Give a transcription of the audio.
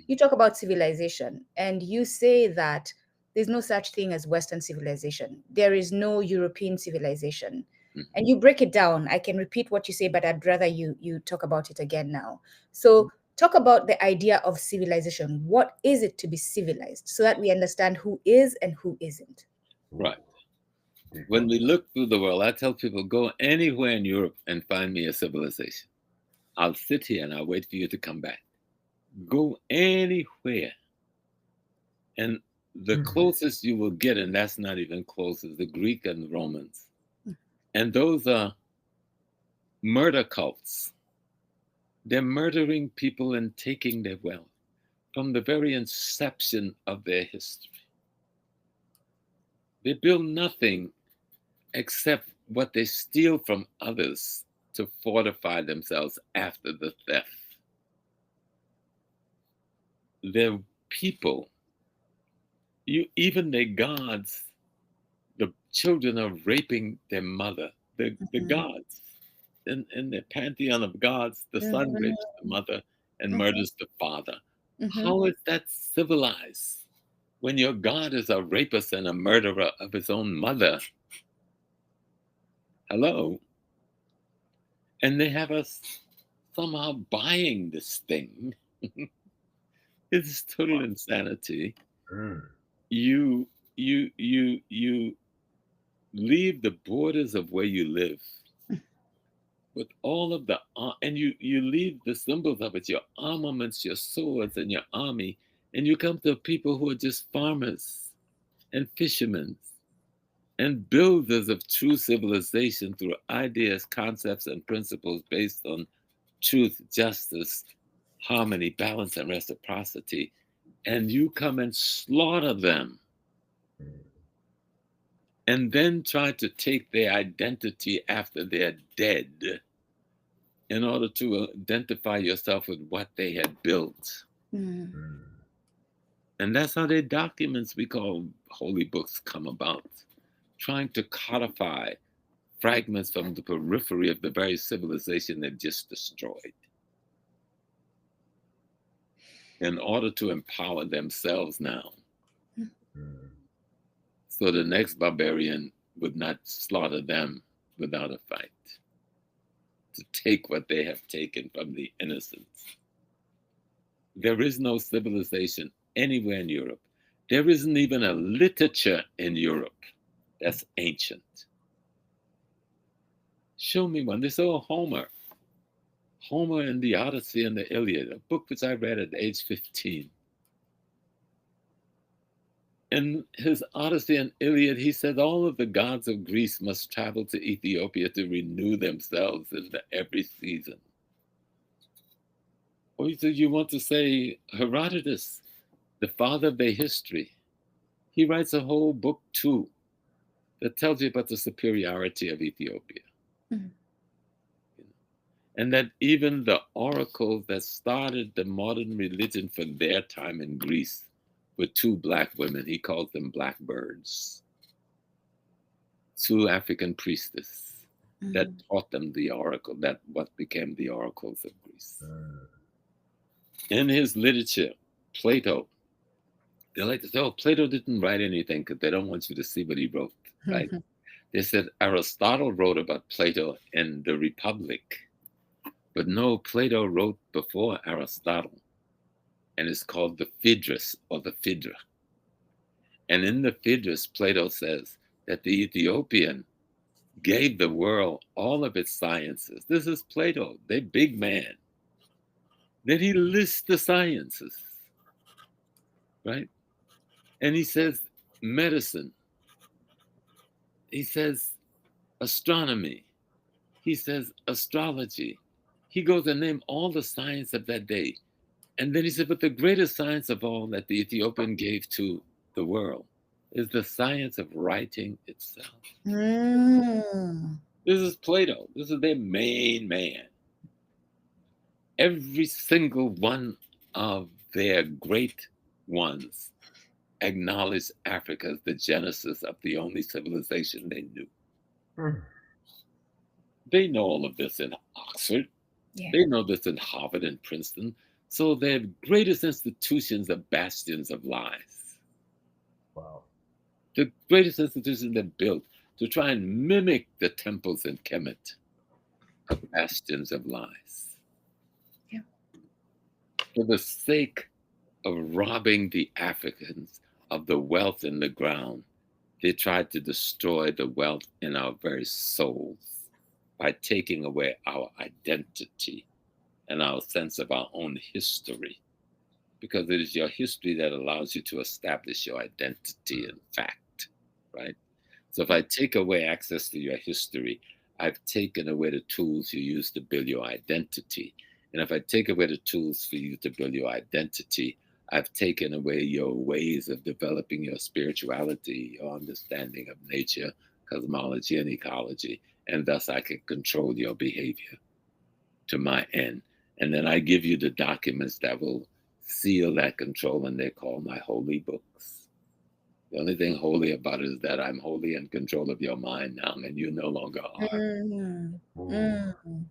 You talk about civilization and you say that there's no such thing as Western civilization. There is no European civilization. Mhm. And you break it down. I can repeat what you say, but I'd rather you talk about it again now. So talk about the idea of civilization. What is it to be civilized so that we understand who is and who isn't? Right. When we look through the world, I tell people go anywhere in Europe and find me a civilization. I'll sit here and I'll wait for you to come back. Go anywhere. And the closest you will get, and that's not even close, is the Greek and Romans. And those are murder cults. They're murdering people and taking their wealth from the very inception of their history. They build nothing except what they steal from others to fortify themselves after the theft. Their people, even their gods, the children are raping their mother. The Mhm. gods, in the pantheon of gods, the son Mhm. rapes the mother and Mhm. murders the father. Mhm. How is that civilized when your God is a rapist and a murderer of his own mother? Hello? And they have us somehow buying this thing. It's total insanity. You you leave the borders of where you live with all of the and you leave the symbols of it, your armaments, your swords, and your army, and you come to people who are just farmers and fishermen and builders of true civilization through ideas, concepts, and principles based on truth, justice, harmony, balance, and reciprocity. And you come and slaughter them and then try to take their identity after they're dead in order to identify yourself with what they had built. Mm. And that's how their documents we call holy books come about, trying to codify fragments from the periphery of the very civilization they've just destroyed in order to empower themselves now. So the next barbarian would not slaughter them without a fight, to take what they have taken from the innocents. There is no civilization anywhere in Europe. There isn't even a literature in Europe that's ancient. Show me one. This old Homer. Homer and the Odyssey and the Iliad, a book which I read at age 15. In his Odyssey and Iliad, he said all of the gods of Greece must travel to Ethiopia to renew themselves in every season. Or he said, you want to say Herodotus, the father of their history. He writes a whole book too that tells you about the superiority of Ethiopia. Mhm. And that even the oracles that started the modern religion for their time in Greece were two black women. He calls them blackbirds, two African priestesses that Mhm. taught them the oracle, that what became the oracles of Greece. In his literature, Plato, they like to say, oh, Plato didn't write anything because they don't want you to see what he wrote, right? Mhm. They said Aristotle wrote about Plato in the Republic, but no, Plato wrote before Aristotle, and it's called the Phaedrus or the Phaedra. And in the Phaedrus, Plato says that the Ethiopian gave the world all of its sciences. This is Plato, the big man. Then he lists the sciences, right? And he says medicine, he says astronomy, he says astrology. He goes and name all the science of that day. And then he said, but the greatest science of all that the Ethiopian gave to the world is the science of writing itself. Mm. This is Plato. This is their main man. Every single one of their great ones acknowledged Africa as the genesis of the only civilization they knew. They know all of this in Oxford. Yeah. They know this in Harvard and Princeton. So their greatest institutions are bastions of lies. Wow. The greatest institutions they're built to try and mimic the temples in Kemet are bastions of lies. Yeah. For the sake of robbing the Africans of the wealth in the ground, they tried to destroy the wealth in our very souls by taking away our identity and our sense of our own history, because it is your history that allows you to establish your identity and fact, right? So if I take away access to your history, I've taken away the tools you use to build your identity. And if I take away the tools for you to build your identity, I've taken away your ways of developing your spirituality, your understanding of nature, cosmology, and ecology. And thus I can control your behavior to my end. And then I give you the documents that will seal that control, and they're called my holy books. The only thing holy about it is that I'm wholly in control of your mind now, and you no longer are. Mm. Mm. Mm.